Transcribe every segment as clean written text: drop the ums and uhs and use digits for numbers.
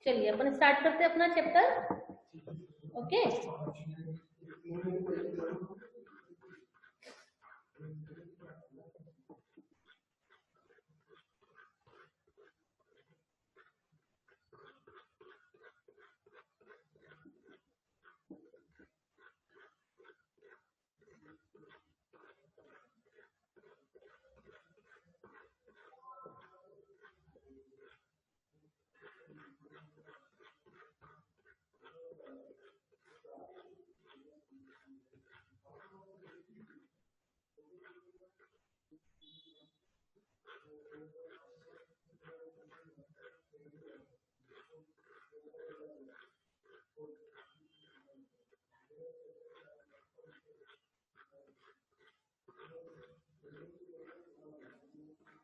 चलिए अपन स्टार्ट करते हैं अपना चैप्टर। ओके,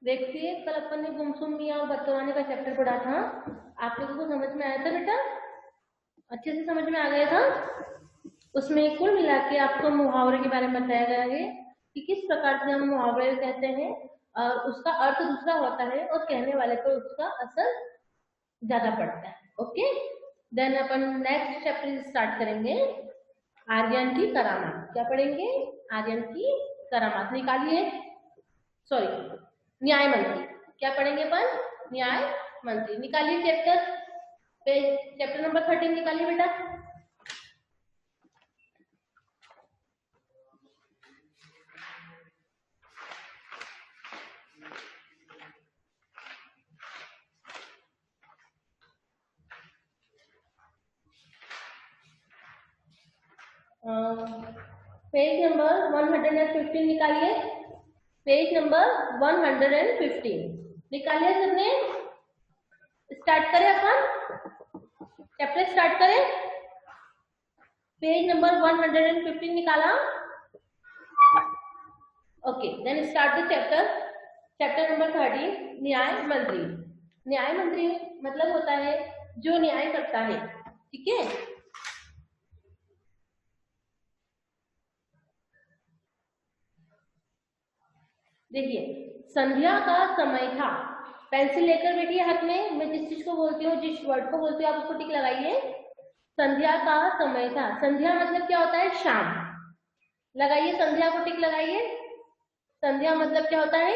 देखिए कल अपन ने गुमसुम मियाँ और बदतवानी का चैप्टर पढ़ा था। आप लोगों को समझ में आया था बेटा? अच्छे से समझ में आ गया था? उसमें कुल मिला के आपको मुहावरे के बारे में बताया गया है कि किस प्रकार से हम मुहावरे कहते हैं और उसका अर्थ दूसरा होता है और कहने वाले पर उसका असर ज्यादा पड़ता है। ओके, देन अपन नेक्स्ट चैप्टर स्टार्ट करेंगे। आर्यन की करामात। क्या पढ़ेंगे? आर्यन की करामात। निकालिए, सॉरी, न्याय मंत्री। क्या पढ़ेंगे अपन? न्याय मंत्री। निकालिए चैप्टर, पेज चैप्टर नंबर 13 निकालिए बेटा। पेज नंबर 115 निकालिए। पेज नंबर 115 निकालिए सबने। स्टार्ट करें अपन, चैप्टर स्टार्ट करें। पेज नंबर 115 निकाला। Okay, then start the chapter. Chapter number 30, न्याय मंत्री। न्याय मंत्री मतलब होता है जो न्याय करता है। ठीक है, देखिए संध्या का समय था। पेंसिल लेकर बैठिए हाथ में। मैं जिस चीज को बोलती हूँ, जिस वर्ड को बोलती हूँ, आप उसको टिक लगाइए। संध्या का समय था। संध्या मतलब क्या होता है? शाम। लगाइए, संध्या को टिक लगाइए। संध्या मतलब क्या होता है?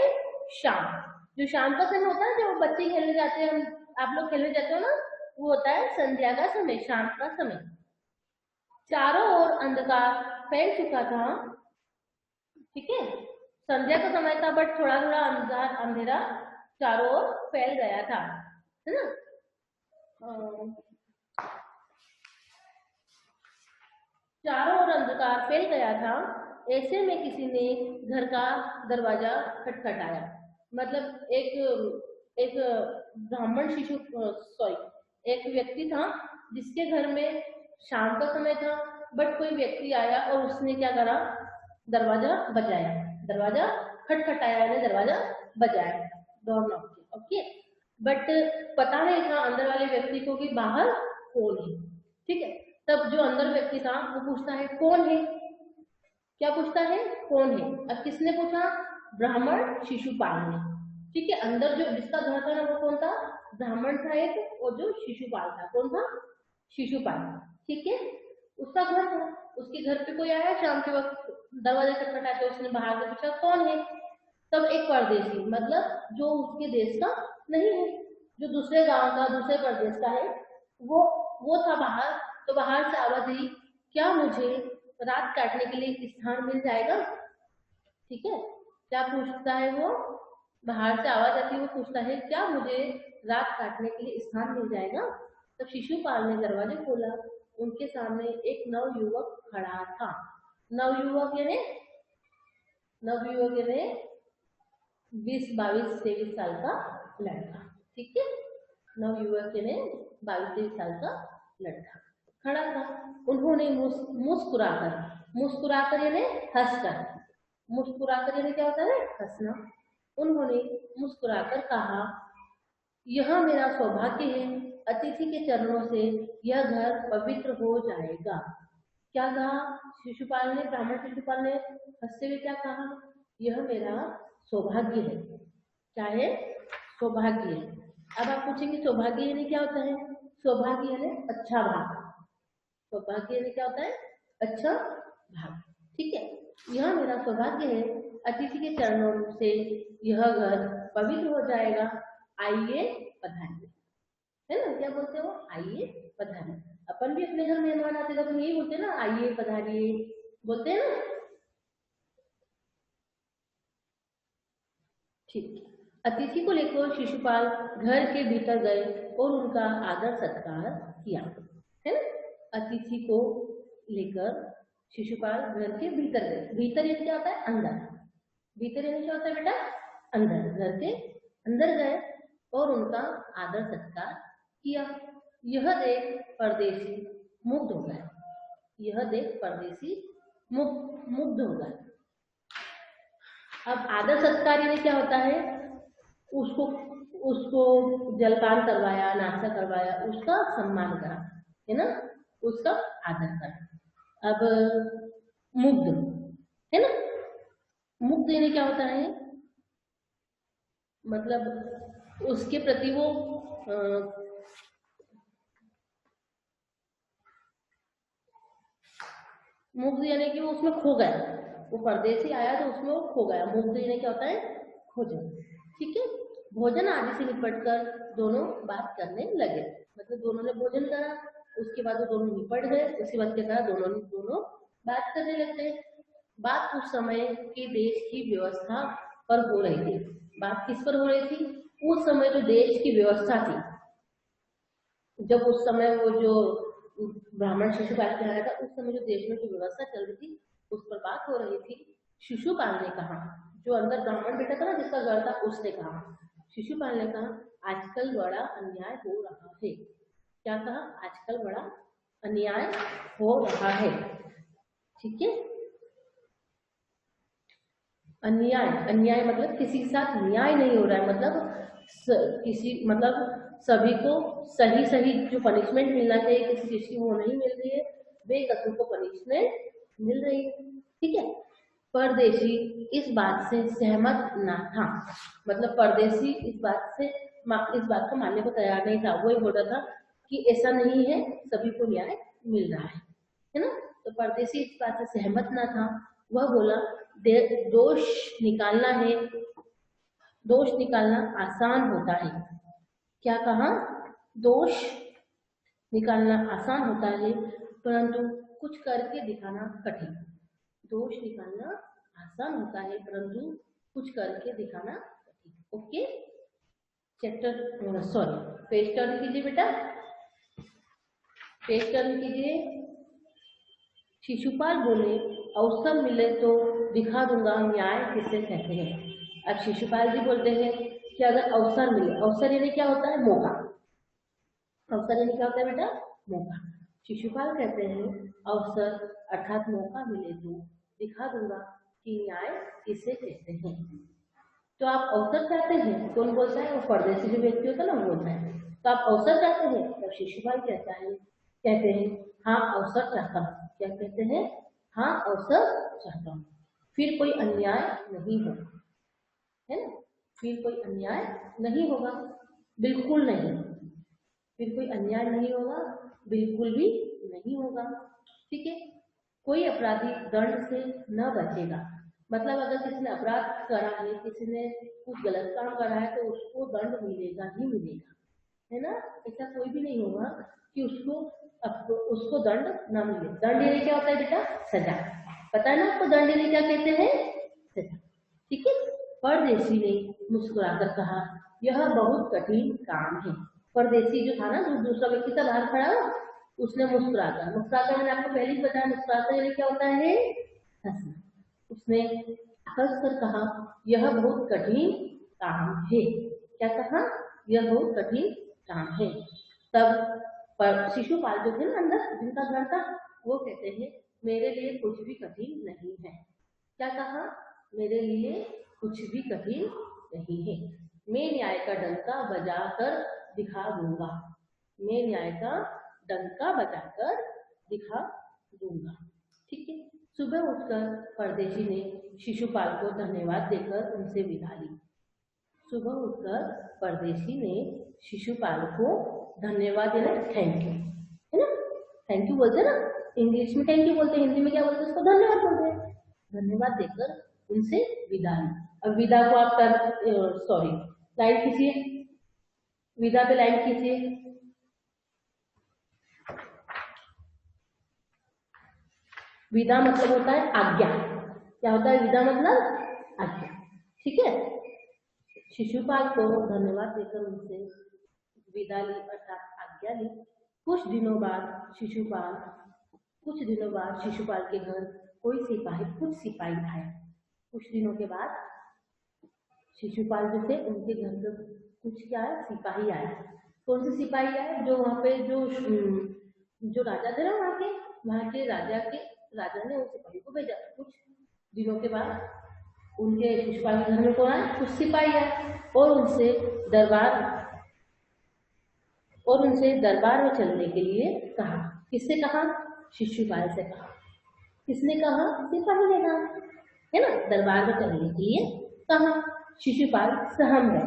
शाम। जो शाम का समय होता है, जब बच्चे खेलने जाते हैं, आप लोग खेलने जाते हो ना, वो होता है संध्या का समय, शाम का समय। चारों ओर अंधकार फैल चुका था। ठीक है, संध्या का समय था बट थोड़ा थोड़ा अंधेरा चारों ओर फैल गया था, है ना? चारों ओर अंधकार फैल गया था। ऐसे में किसी ने घर का दरवाजा खटखटाया। मतलब एक ब्राह्मण शिशु, सॉरी, एक व्यक्ति था जिसके घर में शाम का समय था, बट कोई व्यक्ति आया और उसने क्या करा? दरवाजा बजाया। दरवाजा खटखटाया यानी दरवाजा बजाया, डोर नॉक किया। ओके, बट पता नहीं था अंदर वाले व्यक्ति को कि बाहर कौन है। ठीक है, तब जो अंदर व्यक्ति था वो पूछता है कौन है? क्या पूछता है? कौन है? अब किसने पूछा? ब्राह्मण शिशुपाल ने। ठीक है, अंदर जो जिसका घर था ना वो कौन था? ब्राह्मण था एक, और जो शिशुपाल था, कौन था? शिशुपाल। ठीक है, उसका घर था। उसके घर पे कोई आया शाम के वक्त, दरवाजा खटखटाते, उसने बाहर से पूछा कौन है? तब एक परदेशी, मतलब जो उसके देश का नहीं है, जो दूसरे गांव का, दूसरे प्रदेश का है, वो था बाहर। तो बाहर से आवाज आई, क्या मुझे रात काटने के लिए स्थान मिल जाएगा? ठीक है, क्या पूछता है वो? बाहर से आवाज आती है, वो पूछता है क्या मुझे रात काटने के लिए स्थान मिल जाएगा? तब शिशुपाल ने दरवाजा खोला। उनके सामने एक नवयुवक खड़ा था। नवयुवक यानी 20, 22, 23 साल का लड़का। ठीक है, नवयुवक यानी 22, 23 साल का लड़का खड़ा था। उन्होंने मुस्कुराकर यानी हंसकर, मुस्कुराकर यानी क्या होता है? हंसना। उन्होंने मुस्कुराकर कहा, यह मेरा सौभाग्य है, अतिथि के चरणों से यह घर पवित्र हो जाएगा। क्या कहा शिशुपाल ने? ब्राह्मण शिशुपाल ने हंसते हुए क्या कहा? यह मेरा सौभाग्य है। क्या है? सौभाग्य है। अब आप पूछेंगे सौभाग्य यानी क्या होता है? सौभाग्य यानी अच्छा भाग। सौभाग्य यानी क्या होता है? अच्छा भाग। ठीक है। यह मेरा सौभाग्य है, अतिथि के चरणों से यह घर पवित्र हो जाएगा, आइए पधारिए। है ना, क्या बोलते हो? आइए पधारिए। अपन भी अपने घर मेहमान आते हैं तो यही बोलते हैं ना, आइए पधारिए, बोलते हैं ना। ठीक। अतिथि को लेकर शिशुपाल घर के भीतर गए और उनका आदर सत्कार किया। है ना, अतिथि को लेकर शिशुपाल घर के भीतर गए। भीतर ये क्या होता है? अंदर। भीतर यानी क्या होता है बेटा? अंदर। घर के अंदर गए और उनका आदर सत्कार किया। यह देख परदेशी मुग्ध हो गए। यह देख परदेशी मुग्ध हो गए। अब आदर सत्कार यानी क्या होता है? उसको उसको जलपान करवाया, नाश्ता करवाया, उसका सम्मान करा, है ना, उसका आदर करा। अब मुग्ध, है ना, मुग्ध यानी क्या होता है? मतलब उसके प्रति वो मुग्ध यानी कि वो उसमें खो गया। वो परदेसी आया तो उसमें वो खो गया। मुग्ध यानी क्या होता है? खो जाए। ठीक है। भोजन आदि से निपट कर दोनों बात करने लगे। मतलब दोनों ने भोजन करा, उसके बाद वो दोनों निपट गए, उसके बाद क्या करा? दोनों बात करने लगते। बात उस समय के देश की व्यवस्था पर हो रही थी। बात किस पर हो रही थी? उस समय जो देश की व्यवस्था थी, जब उस समय वो जो ब्राह्मण शिशुपाल के आया था, उस समय जो देश में जो व्यवस्था चल रही थी उस पर बात हो रही थी। शिशुपाल ने कहा, जो अंदर ब्राह्मण बेटा था ना जिसका घर था, उसने कहा, शिशुपाल ने कहा, आजकल बड़ा अन्याय हो रहा है। क्या कहा? आजकल बड़ा अन्याय हो रहा है। ठीक है। अन्याय, अन्याय मतलब किसी के साथ न्याय नहीं हो रहा है। मतलब किसी मतलब सभी को सही सही जो पनिशमेंट मिलना चाहिए किसी चीज की वो नहीं मिल रही है, बेकसूर को पनिशमेंट मिल रही है। ठीक है। परदेशी इस बात से सहमत ना था। मतलब परदेशी इस बात को मानने को तैयार नहीं था। वो ये बोल रहा था कि ऐसा नहीं है, सभी को न्याय मिल रहा है ना। तो परदेशी इस बात से सहमत ना था। वह बोला, दोष निकालना है, दोष निकालना आसान होता है। क्या कहा? दोष निकालना आसान होता है, परंतु कुछ करके दिखाना कठिन। दोष निकालना आसान होता है, परंतु कुछ करके दिखाना कठिन। Okay. Chapter sorry, page turn कीजिए बेटा, पेज टर्न कीजिए। शिशुपाल बोले, अवसर मिले तो दिखा दूंगा न्याय किसे कहते हैं। अब शिशुपाल जी बोलते हैं कि अगर अवसर मिले, अवसर यानी क्या होता है? मौका। अवसर यानी क्या होता है बेटा? मौका। शिशुपाल कहते हैं अवसर अर्थात मौका मिले तो दिखा दूंगा कि न्याय किसे कहते हैं। तो आप अवसर चाहते हैं? कौन बोलता है? वो परदेसी जो व्यक्ति होता है ना, वो बोलता है। तो आप अवसर चाहते हैं? तब शिशुपाल कहता है, कहते हैं हाँ अवसर चाहता हूँ। क्या कहते हैं? हाँ अवसर चाहता हूँ। फिर कोई अन्याय नहीं होगा, है ना, फिर कोई अन्याय नहीं होगा, बिल्कुल नहीं। फिर कोई अन्याय नहीं होगा, बिल्कुल भी नहीं होगा। ठीक है। कोई अपराधी दंड से न बचेगा। मतलब अगर किसी ने अपराध करा है, किसी ने कुछ गलत काम करा है, तो उसको दंड मिलेगा ही मिलेगा, है ना। ऐसा कोई भी नहीं होगा कि उसको दंड न मिले। दंड ये क्या होता है बेटा? सजा। पता है ना आपको दंड ये क्या कहते हैं? सजा। ठीक है। परदेशी ने मुस्कुराकर कहा, यह बहुत कठिन काम है। परदेशी जो था ना, जो दूसरा व्यक्ति था बाहर खड़ा हुआ, उसने मुस्कुराकर, मुस्कुराकर मैंने आपको पहले ही बताया, मुस्कुराकर ये क्या होता है? हंसना। उसने हंसकर कहा, यह बहुत कठिन काम है। क्या कहा? यह बहुत कठिन काम है। तब पर शिशुपाल जो थे ना अंदर, जिनका घर था, वो कहते हैं, मेरे लिए कुछ भी कठिन नहीं है। क्या कहा? मेरे लिए कुछ भी कठिन नहीं है। मैं न्याय का डंका बजाकर दिखा दूंगा। मैं न्याय का डंका बजाकर दिखा दूंगा। ठीक है। सुबह उठकर परदेशी ने शिशुपाल को धन्यवाद देकर उनसे विदा ली। सुबह उठकर परदेशी ने शिशुपाल को धन्यवाद देना, थैंक यू, है ना, थैंक यू बोलते हैं ना, इंग्लिश में थैंक यू बोलते हैं, हिंदी में क्या बोलते हैं, उसको धन्यवाद बोलते हैं। धन्यवाद देकर उनसे विदा ली। अब विदा को आप सॉरी लाइन खींचिए, विदा पे लाइन खींचिए। विदा मतलब होता है आज्ञा। क्या होता है विदा मतलब? आज्ञा। ठीक है, शिशुपाल को धन्यवाद देकर उनसे विदा ली अर्थात आज्ञा ली। कुछ दिनों बाद शिशुपाल के घर कुछ सिपाही आए। कुछ दिनों के बाद शिशुपाल जो थे उनके घर पे कुछ क्या है, सिपाही आए। कौन से सिपाही आए? जो वहाँ पे जो राजा थे ना, वहाँ के राजा ने उन सिपाही को भेजा। कुछ दिनों के बाद उनके शिशुपाल के घर में कौन आए? कुछ सिपाही आए और उनसे दरबार में चलने के लिए कहा। किससे कहा? शिशुपाल से कहा। किसने कहा? सिपाही ने कहा, है ना, दरबार में चलने के लिए कहा। शिशुपाल सहम गए,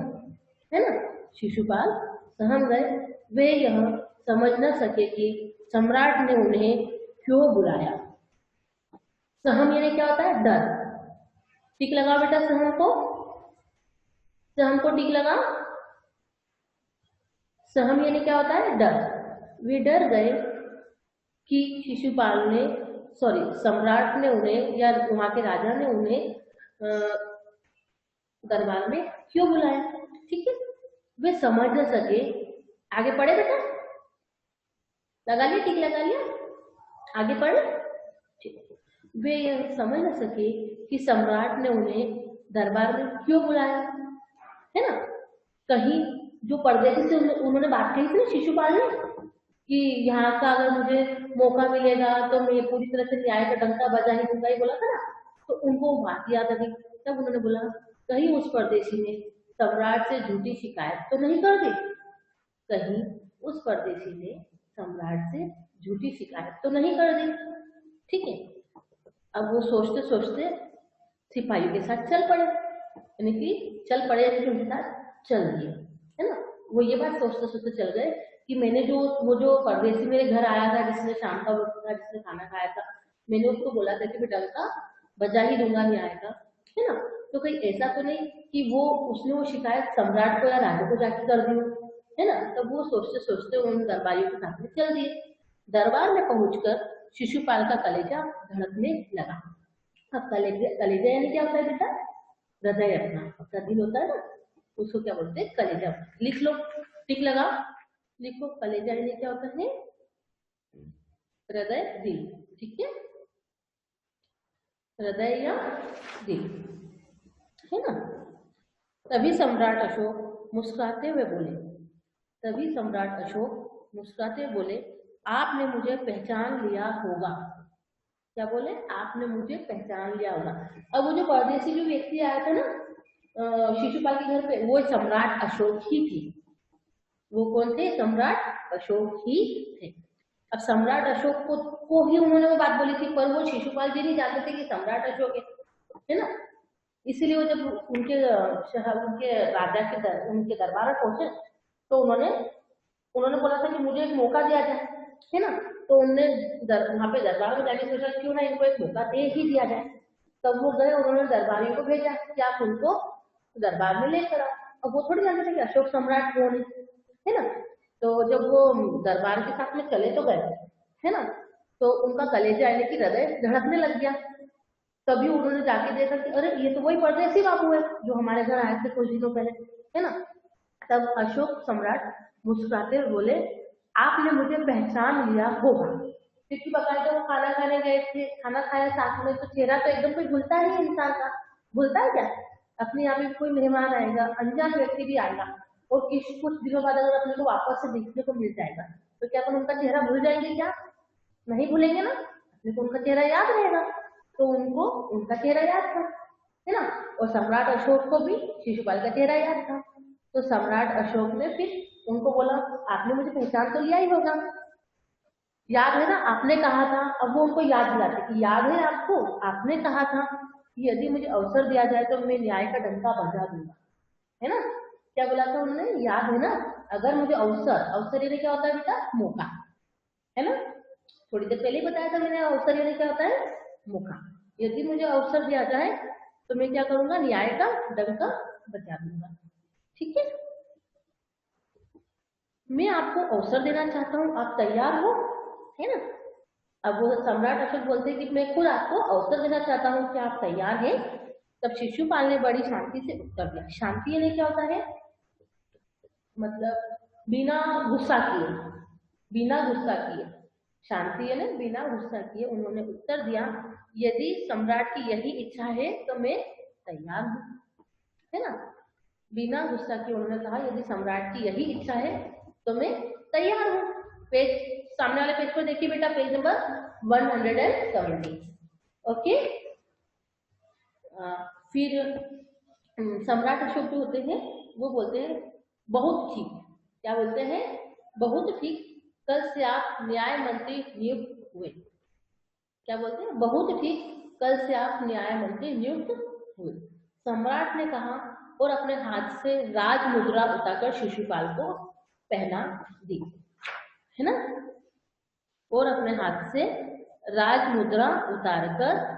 है ना, शिशुपाल सहम गए। वे यह समझ न सके कि सम्राट ने उन्हें क्यों बुलाया। सहम यानी क्या होता है? डर। टिक लगाओ बेटा, सहम को टिक लगाओ। सहम यानी क्या होता है? डर। वे डर गए कि सम्राट ने उन्हें या वहां के राजा ने उन्हें दरबार में क्यों बुलाया। ठीक है, वे समझ न सके। आगे पढ़े बेटा, लगा लिया, टिक लगा लिया, आगे पढ़े। वे यह समझ न सके कि सम्राट ने उन्हें दरबार में क्यों बुलाया, है ना। कहीं जो परदेसी से उन्होंने बात कही थी ना शिशुपाल ने कि यहाँ का अगर मुझे मौका मिलेगा तो मैं पूरी तरह से न्याय का डंका बजा ही दूंगा, ही बोला था ना। तो उनको बात याद आ गई। तब उन्होंने बोला कहीं उस परदेसी ने सम्राट से झूठी शिकायत तो नहीं कर दी, कहीं उस परदेसी ने सम्राट से झूठी शिकायत तो नहीं कर दी। ठीक है, अब वो सोचते सोचते सिपाहियों के साथ चल पड़े, यानी कि चल पड़े, उनके साथ चल दिए, है ना। वो ये बात सोचते सोचते चल गए कि मैंने वो जो परदेसी मेरे घर आया था, जिसने शाम का वक्त था, जिसने खाना खाया था, मैंने उसको बोला था कि मैं डंका बजा ही दूंगा न्याय का, है ना। तो कहीं ऐसा तो नहीं कि उसने वो शिकायत सम्राट को या राजा को जाके कर दी, है ना। तब वो सोचते सोचते उन दरबारियों के साथ में चल दिए। दरबार में पहुंचकर शिशुपाल का कलेजा धड़कने लगा। अब कलेजा यानी क्या होता है बेटा? हृदय अपना, अपना दिल होता है ना, उसको क्या बोलते हैं? कलेजा। लिख लो, टिक लगा, लिखो, कलेजा यानी क्या होता है? हृदय, दिल। ठीक है, हृदय या दिल, है ना। तभी सम्राट अशोक मुस्कुराते हुए बोले, आपने मुझे पहचान लिया होगा। क्या बोले? आपने मुझे पहचान लिया होगा। अब वो जो परदेसी जो व्यक्ति आया था ना शिशुपाल के घर पे, वो सम्राट अशोक ही थे। वो कौन थे? सम्राट अशोक ही थे। अब सम्राट अशोक को ही उन्होंने वो बात बोली थी, पर वो शिशुपाल जी नहीं जानते थे कि सम्राट अशोक है ना। इसीलिए वो जब उनके राजा के उनके दरबार में पहुंचे तो उन्होंने बोला था कि मुझे एक मौका दिया जाए, है ना। तो उनने वहां पे दरबार में जाने सोचा क्यों ना इनको एक मौका दे ही दिया जाए। तब वो गए, उन्होंने दरबारियों को भेजा कि आप उनको दरबार में लेकर आओ। अब वो थोड़ी जानते थे कि अशोक सम्राट कौन है ना। तो जब वो दरबार के साथ में चले तो गए, है ना, तो उनका कलेजा यानी कि हृदय धड़कने लग गया। तभी उन्होंने जाके देखा कि अरे ये तो वही परदेसी बाबू है जो हमारे घर आए थे कुछ दिनों पहले, है ना। तब अशोक सम्राट मुस्कुराते हुए बोले, आपने मुझे पहचान लिया होगा, क्योंकि बकायदा वो खाना खाने गए थे, खाना खाया साथ में, तो चेहरा तो एकदम कोई भूलता ही इंसान का, भूलता है क्या? अपने यहाँ पे कोई मेहमान आएगा, अनजान व्यक्ति भी आएगा और कुछ दिनों बाद अगर अपने को वापस से देखने को मिल जाएगा तो क्या अपन उनका चेहरा भूल जाएंगे? क्या नहीं भूलेंगे ना, अपने को उनका चेहरा याद रहेगा। तो उनको उनका चेहरा याद था, है ना। और सम्राट अशोक को भी शिशुपाल का चेहरा याद था। तो सम्राट अशोक ने फिर उनको बोला, आपने मुझे पहचान तो लिया ही होगा, याद है ना, आपने कहा था। अब वो उनको याद दिलाते कि याद है आपको, आपने कहा था कि यदि मुझे अवसर दिया जाए तो मैं न्याय का डंका बजा दूंगा, है ना। क्या बोला था उन्होंने, याद है ना? अगर मुझे अवसर, अवसर यानी क्या होता है बेटा, मौका, है ना? थोड़ी देर पहले ही बताया था मैंने, अवसर यानी क्या होता है, मौका। यदि मुझे अवसर दिया जाए तो मैं क्या करूंगा, न्याय का डंका बजा दूंगा। ठीक है, मैं आपको अवसर देना चाहता हूँ, आप तैयार हो, है ना? अब वो सम्राट अशोक बोलते हैं कि मैं खुद आपको अवसर देना चाहता हूँ, कि आप तैयार हैं? तब शिशुपाल ने बड़ी शांति से उत्तर दिया। शांति यानी क्या होता है, मतलब बिना गुस्सा किए, बिना गुस्सा किए, शांति है ना, बिना गुस्सा किए उन्होंने उत्तर दिया, यदि सम्राट की यही इच्छा है तो मैं तैयार हूँ, है ना? बिना गुस्सा किए उन्होंने कहा, यदि सम्राट की यही इच्छा है तो मैं तैयार हूँ। पेज, सामने वाले पेज पर देखिए बेटा, पेज नंबर 170। ओके। फिर सम्राट अशोक जो होते हैं वो बोलते हैं, बहुत ठीक। क्या बोलते हैं, बहुत ठीक, कल से आप न्याय मंत्री नियुक्त हुए। क्या बोलते हैं, बहुत ठीक, कल से आप न्याय मंत्री नियुक्त हुए। सम्राट ने कहा और अपने हाथ से राज मुद्रा उतारकर शिशुपाल को पहना दी, है ना? और अपने हाथ से राज मुद्रा उतारकर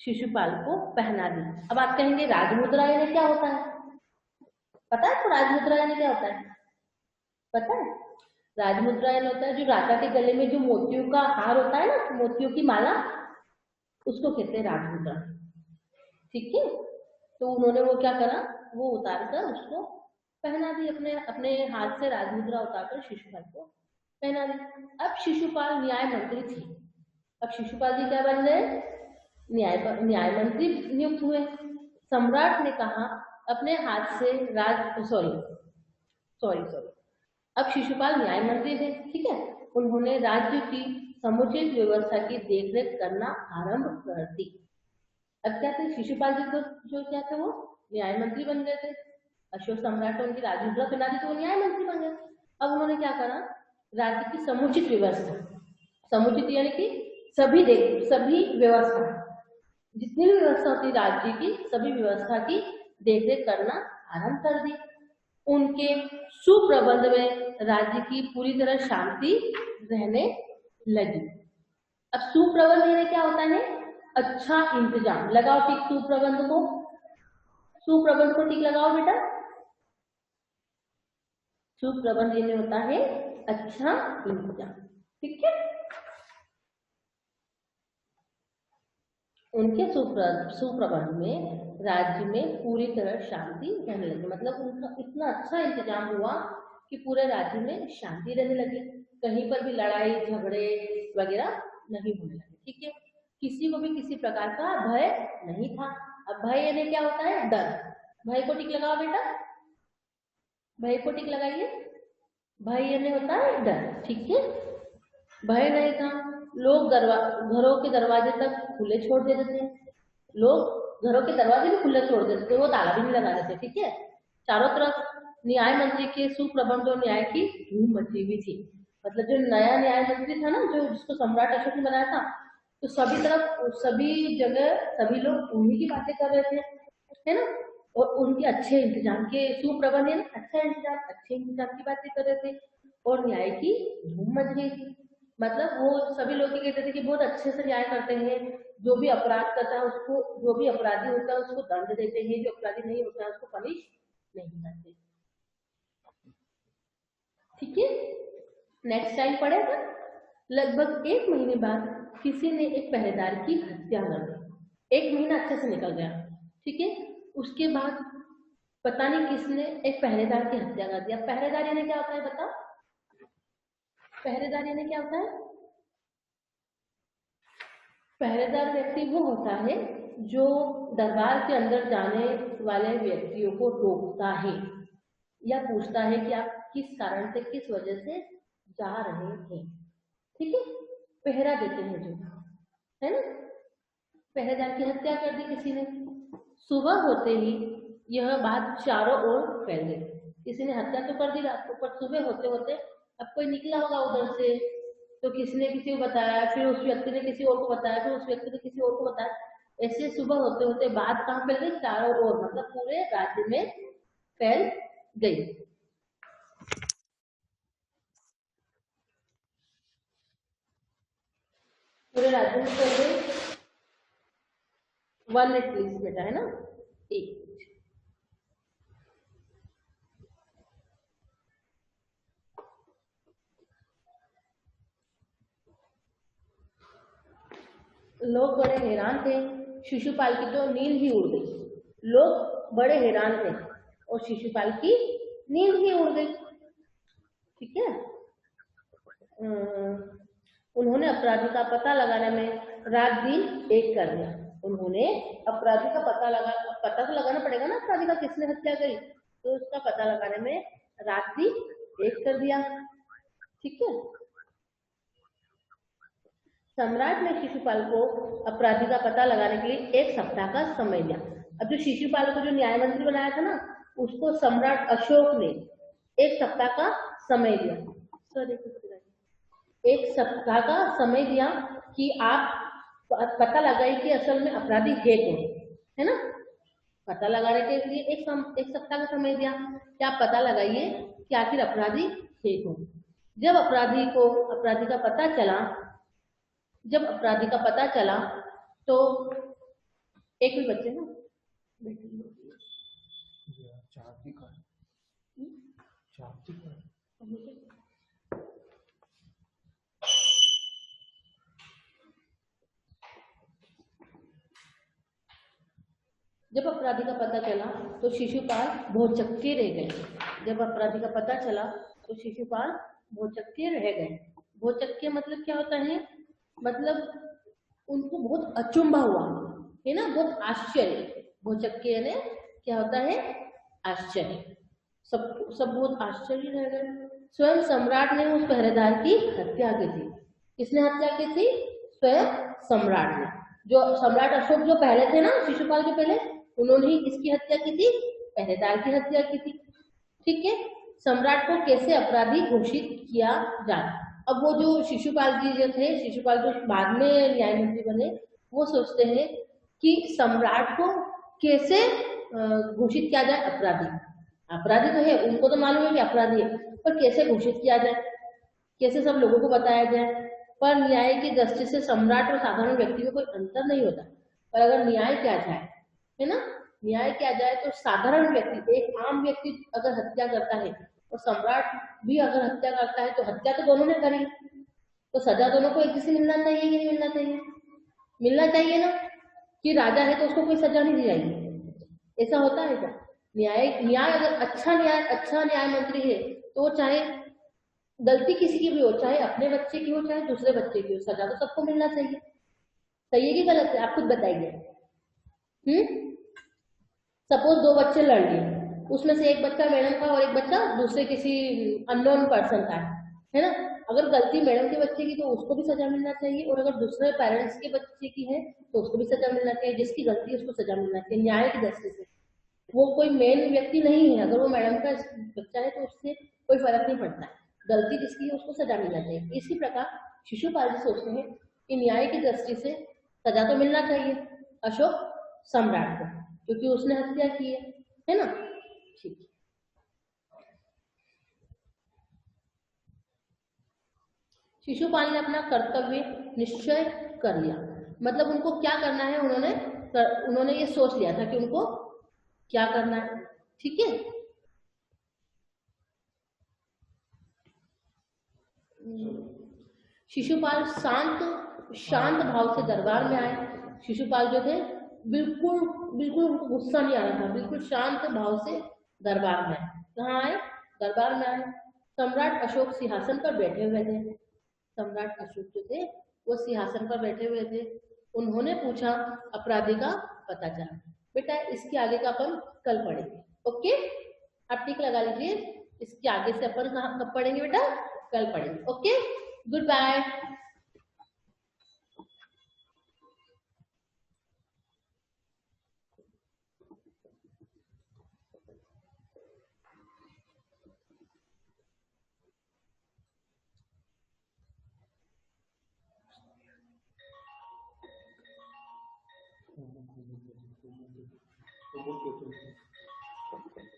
शिशुपाल को पहना दी। अब आप कहेंगे राज मुद्रा यानी क्या होता है? पता है आपको राज मुद्रा यानी क्या होता है? पता है? राज मुद्रा यानी होता है जो राजा के गले में जो मोतियों का हार होता है ना, मोतियों की माला, उसको कहते हैं राज मुद्रा। ठीक है, तो उन्होंने वो क्या करा, वो उतार कर उसको पहना दी, अपने अपने हाथ से राज मुद्रा उतारकर शिशुपाल को पहना दी। अब शिशुपाल न्याय मंत्री थे। अब शिशुपाल जी क्या बन गए, न्याय मंत्री नियुक्त हुए। सम्राट ने कहा, अपने हाथ से राज सॉरी सॉरी सॉरी अब शिशुपाल न्याय मंत्री थे, ठीक है? उन्होंने राज्य की समुचित व्यवस्था की देखरेख करना आरंभ कर दी। अब क्या थे, शिशुपाल जी को जो क्या थे, वो न्याय मंत्री बन गए थे। अशोक सम्राट ने उनकी राजमुद्रा पहना दी तो वो न्याय मंत्री बन गए। अब उन्होंने क्या करा, राज्य की समुचित व्यवस्था, समुचित यानी कि सभी व्यवस्था, जितनी भी व्यवस्था होती राज्य की, सभी व्यवस्था की देखरेख करना आरंभ कर दी। उनके सुप्रबंध में राज्य की पूरी तरह शांति रहने लगी। अब सुप्रबंध यानी क्या होता है, अच्छा इंतजाम। लगाओ टिक सुप्रबंध को, सुप्रबंध को टिक लगाओ बेटा। सुप्रबंध यानी होता है अच्छा इंतजाम, ठीक है? उनके सुप्रबंध में राज्य में पूरी तरह शांति रहने लगी, मतलब उनका इतना अच्छा इंतजाम हुआ कि पूरे राज्य में शांति रहने लगी, कहीं पर भी लड़ाई झगड़े वगैरह नहीं होने लगे, ठीक है? किसी को भी किसी प्रकार का भय नहीं था। अब भय यानी क्या होता है, डर। भय को टिक लगाओ बेटा, भय को टिक लगाइए। भय यानी होता है डर, ठीक है? भय नहीं था। लोग घरों के दरवाजे तक खुले छोड़ देते थे, लोग घरों के दरवाजे भी खुले छोड़ देते थे, वो ताला भी नहीं लगा देते, ठीक है? चारों तरफ न्याय मंत्री के सुप्रबंध और न्याय की धूम मची हुई थी। मतलब जो नया न्याय मंत्री था ना, जो जिसको सम्राट अशोक ने बनाया था, तो सभी तरफ, सभी जगह सभी लोग उन्हीं की बातें कर रहे थे, है ना? और उनके अच्छे इंतजाम के सुप्रबंध है ना, अच्छा इंतजाम, अच्छे इंतजाम की बातें कर रहे थे, और न्याय की धूम मच गई थी। मतलब वो सभी लोग कहते थे कि बहुत अच्छे से न्याय करते हैं, जो भी अपराध करता है उसको, जो भी अपराधी होता है उसको दंड देते हैं, जो अपराधी नहीं होता है उसको पनिश नहीं करते, ठीक है? नेक्स्ट टाइम पढ़ेगा। लगभग 1 महीने बाद किसी ने एक पहरेदार की हत्या कर दी। 1 महीना अच्छे से निकल गया, ठीक है? उसके बाद पता नहीं किसने एक पहरेदार की हत्या कर दिया। पहरेदार यानी क्या होता है बताओ, पहरेदार यानी क्या होता है? पहरेदार व्यक्ति वो होता है जो दरबार के अंदर जाने वाले व्यक्तियों को रोकता है या पूछता है कि आप किस कारण से, किस वजह से जा रहे हैं, ठीक है? पहरा देते हैं जो, है ना? पहरेदार की हत्या कर दी किसी ने। सुबह होते ही यह बात चारों ओर फैल गई। किसी ने हत्या तो कर दी रात को, पर सुबह होते होते अब कोई निकला होगा उधर से, तो किसी ने किसी को बताया, फिर उस व्यक्ति ने किसी और को बताया, फिर उस व्यक्ति ने किसी और को बताया। ऐसे सुबह होते होते बात कहाँ फैल गई, चारों ओर, मतलब पूरे राज्य में फैल गई। पूरे राज्य में चल गई। 1 मिनट प्लीज बेटा, है ना, एक लोग बड़े हैरान थे, शिशुपाल की तो नींद ही उड़ गई। लोग बड़े हैरान थे और शिशुपाल की नींद ही उड़ गई। ठीक है। उन्होंने अपराधी का पता लगाने में रात दिन एक कर दिया। उन्होंने अपराधी का पता तो लगाना पड़ेगा ना, अपराधी का किसने हत्या करी, तो उसका पता लगाने में रात दिन एक कर दिया। ठीक है। सम्राट ने शिशुपाल को अपराधी का पता लगाने के लिए 1 सप्ताह का समय दिया। अब जो शिशुपाल को जो न्याय मंत्री बनाया था ना, उसको सम्राट अशोक ने 1 सप्ताह का समय दिया। सॉरी, 1 सप्ताह का समय दिया कि आप पता लगाइए कि असल में अपराधी है कौन, है ना। पता लगाने के लिए एक सप्ताह का समय दिया कि आप पता लगाइए कि आखिर अपराधी है कौन। जब अपराधी का पता चला, तो एक भी बच्चे ना जब अपराधी का पता चला तो शिशुपाल भौचक्के रह गए। जब अपराधी का पता चला तो शिशुपाल भौचक्के रह गए। भौचक्के मतलब क्या होता है, मतलब उनको बहुत अचंभा हुआ, है ना, बहुत आश्चर्य। भौचक्के ने क्या होता है, आश्चर्य। सब बहुत आश्चर्य रह गए। स्वयं सम्राट ने उस पहरेदार की हत्या की थी। किसने हत्या की थी? स्वयं सम्राट ने। जो सम्राट अशोक जो पहले थे ना, शिशुपाल के पहले, उन्होंने ही किसकी हत्या की थी? पहरेदार की हत्या की थी। ठीक है। सम्राट को कैसे अपराधी घोषित किया जाए? अब वो जो शिशुपाल जी जो थे, शिशुपाल जो बाद में न्याय मंत्री बने, वो सोचते हैं कि सम्राट को कैसे घोषित किया जाए अपराधी। अपराधी तो है, उनको तो मालूम है कि अपराधी है, पर कैसे घोषित किया जाए, कैसे सब लोगों को बताया जाए। पर न्याय की दृष्टि से सम्राट और साधारण व्यक्ति में कोई अंतर नहीं होता। पर अगर न्याय किया जाए, है ना, न्याय किया जाए तो साधारण व्यक्ति, एक आम व्यक्ति अगर हत्या करता है और सम्राट भी अगर हत्या करता है, तो हत्या तो दोनों ने करी, तो सजा दोनों को एक जैसे मिलना चाहिए कि नहीं मिलना चाहिए? मिलना चाहिए ना। कि राजा है तो उसको कोई सजा नहीं दी जाएगी, ऐसा होता है क्या? न्याय अगर अच्छा न्याय मंत्री है, तो चाहे गलती किसी की भी हो, चाहे अपने बच्चे की हो चाहे दूसरे बच्चे की हो, सजा तो सबको मिलना चाहिए। सही है कि गलत है? आप खुद बताइए। सपोज 2 बच्चे लड़ लिए, उसमें से एक बच्चा मैडम का और एक बच्चा दूसरे किसी अननोन पर्सन का है ना। अगर गलती मैडम के बच्चे की तो उसको भी सजा मिलना चाहिए, और अगर दूसरे पेरेंट्स के बच्चे की है तो उसको भी सजा मिलना चाहिए। जिसकी गलती है उसको सजा मिलना चाहिए न्याय की दृष्टि से। वो कोई मेन व्यक्ति नहीं है, अगर वो मैडम का बच्चा है तो उससे कोई फर्क नहीं पड़ता है। गलती जिसकी है उसको सजा मिलना चाहिए। इसी प्रकार शिशुपाल जी सोचते हैं कि न्याय की दृष्टि से सजा तो मिलना चाहिए अशोक सम्राट को, क्योंकि उसने हत्या की है ना। ठीक है। शिशुपाल ने अपना कर्तव्य निश्चय कर लिया। मतलब उनको क्या करना है, उन्होंने ये सोच लिया था कि उनको क्या करना है। ठीक है। शिशुपाल शांत भाव से दरबार में आए। शिशुपाल जो थे, बिल्कुल बिल्कुल उनको गुस्सा नहीं आ रहा था, बिल्कुल शांत भाव से दरबार में आए। कहाँ आए? दरबार में आए। सम्राट अशोक सिंहासन पर बैठे हुए थे। सम्राट अशोक जो थे वो सिंहासन पर बैठे हुए थे। उन्होंने पूछा, अपराधी का पता चला। बेटा इसके आगे का अपन कल पढ़ेंगे, ओके? आप टिक लगा लीजिए। इसके आगे से अपन कब पढ़ेंगे बेटा? कल पढ़ेंगे, ओके? Good bye.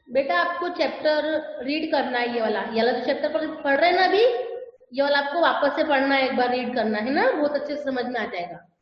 बेटा आपको चैप्टर रीड करना है, ये वाला जो चैप्टर पर पढ़ रहे हैं ना अभी, ये वाला आपको वापस से पढ़ना है, एक बार रीड करना है ना, बहुत अच्छे से समझ में आ जाएगा।